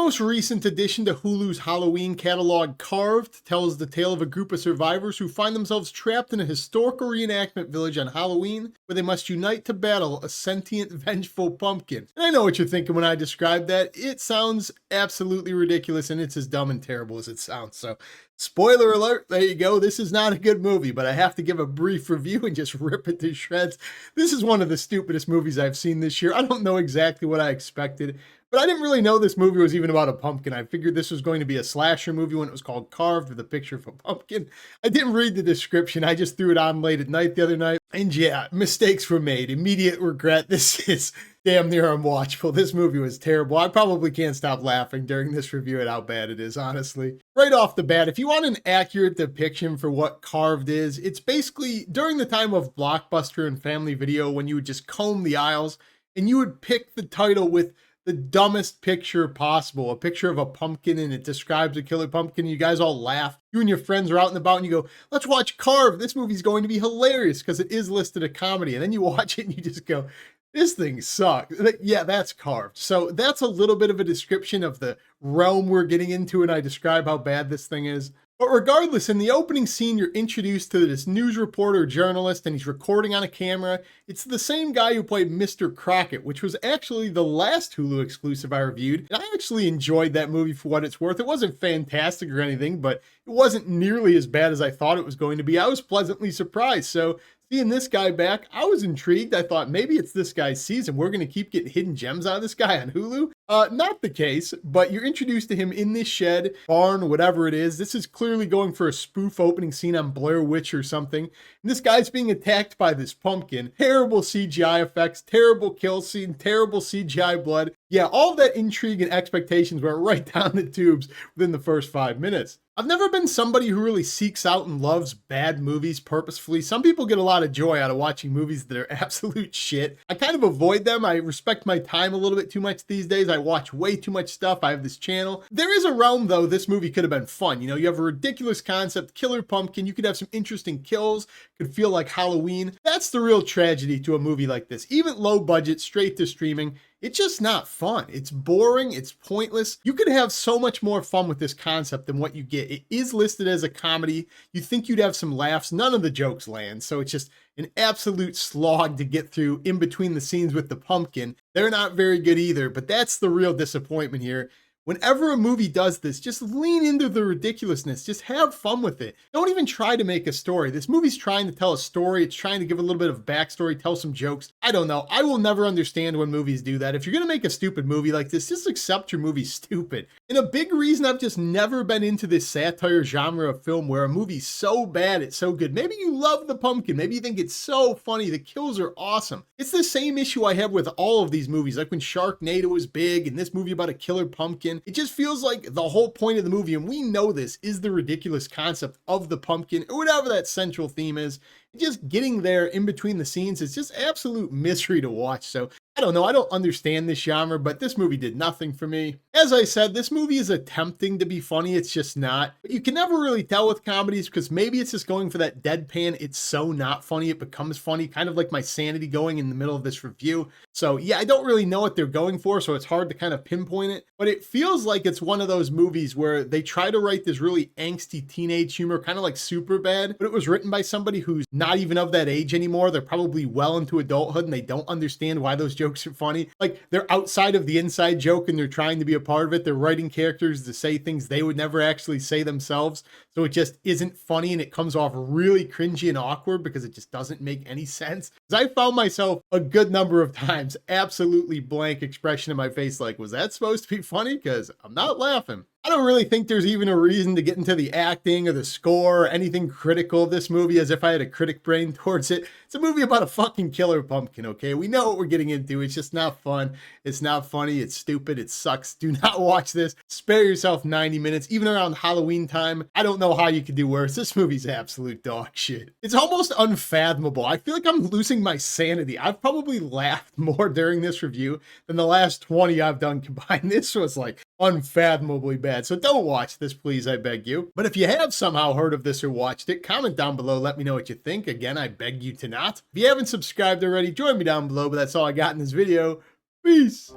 most recent addition to Hulu's Halloween catalog, Carved, tells the tale of a group of survivors who find themselves trapped in a historical reenactment village on Halloween, where they must unite to battle a sentient, vengeful pumpkin. And I know what you're thinking when I describe that. It sounds absolutely ridiculous, and it's as dumb and terrible as it sounds. So, spoiler alert, there you go. This is not a good movie, but I have to give a brief review and just rip it to shreds. This is one of the stupidest movies I've seen this year. I don't know exactly what I expected, but I didn't really know this movie was even about a pumpkin. I figured this was going to be a slasher movie when it was called Carved with a picture of a pumpkin. I didn't read the description. I just threw it on late at night the other night. And yeah, mistakes were made. Immediate regret. This is damn near unwatchable. This movie was terrible. I probably can't stop laughing during this review at how bad it is, honestly. Right off the bat, if you want an accurate depiction for what Carved is, it's basically during the time of Blockbuster and Family Video when you would just comb the aisles and you would pick the title with the dumbest picture possible, a picture of a pumpkin and it describes a killer pumpkin. You guys all laugh. You and your friends are out and about and you go, let's watch Carved. This movie's going to be hilarious because it is listed a comedy. And then you watch it and you just go, this thing sucks. Yeah, that's Carved. So that's a little bit of a description of the realm we're getting into and I describe how bad this thing is. But regardless, in the opening scene, you're introduced to this news reporter journalist and he's recording on a camera. It's the same guy who played Mr. Crockett, which was actually the last Hulu exclusive I reviewed. And I actually enjoyed that movie for what it's worth. It wasn't fantastic or anything, but it wasn't nearly as bad as I thought it was going to be. I was pleasantly surprised. So seeing this guy back, I was intrigued. I thought maybe it's this guy's season. We're going to keep getting hidden gems out of this guy on Hulu. Not the case, but you're introduced to him in this shed, barn, whatever it is. This is clearly going for a spoof opening scene on Blair Witch or something. And this guy's being attacked by this pumpkin. Terrible CGI effects, terrible kill scene, terrible CGI blood. Yeah, all that intrigue and expectations went right down the tubes within the first 5 minutes. I've never been somebody who really seeks out and loves bad movies purposefully. Some people get a lot of joy out of watching movies that are absolute shit. I kind of avoid them. I respect my time a little bit too much these days. I watch way too much stuff. I have this channel. There is a realm though, this movie could have been fun. You know, you have a ridiculous concept, killer pumpkin. You could have some interesting kills. Could feel like Halloween. That's the real tragedy to a movie like this. Even low budget, straight to streaming. It's just not fun. It's boring. It's pointless. You could have so much more fun with this concept than what you get. It is listed as a comedy. You think you'd have some laughs. None of the jokes land. So it's just an absolute slog to get through in between the scenes with the pumpkin. They're not very good either, but that's the real disappointment here. Whenever a movie does this, just lean into the ridiculousness. Just have fun with it. Don't even try to make a story. This movie's trying to tell a story. It's trying to give a little bit of backstory, tell some jokes. I don't know. I will never understand when movies do that. If you're going to make a stupid movie like this, just accept your movie's stupid. And a big reason I've just never been into this satire genre of film where a movie's so bad, it's so good. Maybe you love the pumpkin. Maybe you think it's so funny. The kills are awesome. It's the same issue I have with all of these movies. Like when Sharknado was big and this movie about a killer pumpkin. It just feels like the whole point of the movie, and we know this, is the ridiculous concept of the pumpkin or whatever that central theme is. Just getting there in between the scenes is just absolute misery to watch. So I don't know. I don't understand this genre, but this movie did nothing for me. As I said, this movie is attempting to be funny. It's just not. But you can never really tell with comedies because maybe it's just going for that deadpan. It's so not funny. It becomes funny, kind of like my sanity going in the middle of this review. So yeah, I don't really know what they're going for, so it's hard to kind of pinpoint it. But it feels like it's one of those movies where they try to write this really angsty teenage humor, kind of like Superbad, but it was written by somebody who's not even of that age anymore. They're probably well into adulthood and they don't understand why those jokes are funny. Like they're outside of the inside joke and they're trying to be a part of it. They're writing characters to say things they would never actually say themselves. So it just isn't funny and it comes off really cringy and awkward because it just doesn't make any sense. Because I found myself a good number of times absolutely blank expression in my face like, was that supposed to be funny? Because I'm not laughing. I don't really think there's even a reason to get into the acting or the score or anything critical of this movie as if I had a critic brain towards it. It's a movie about a fucking killer pumpkin, okay? We know what we're getting into. It's just not fun. It's not funny. It's stupid. It sucks. Do not watch this. Spare yourself 90 minutes. Even around Halloween time, I don't know how you could do worse. This movie's absolute dog shit. It's almost unfathomable. I feel like I'm losing my sanity. I've probably laughed more during this review than the last 20 I've done combined. This was like unfathomably bad. So don't watch this, please, I beg you. But if you have somehow heard of this or watched it, comment down below. Let me know what you think. Again, I beg you to not. If you haven't subscribed already, join me down below. But that's all I got in this video. Peace.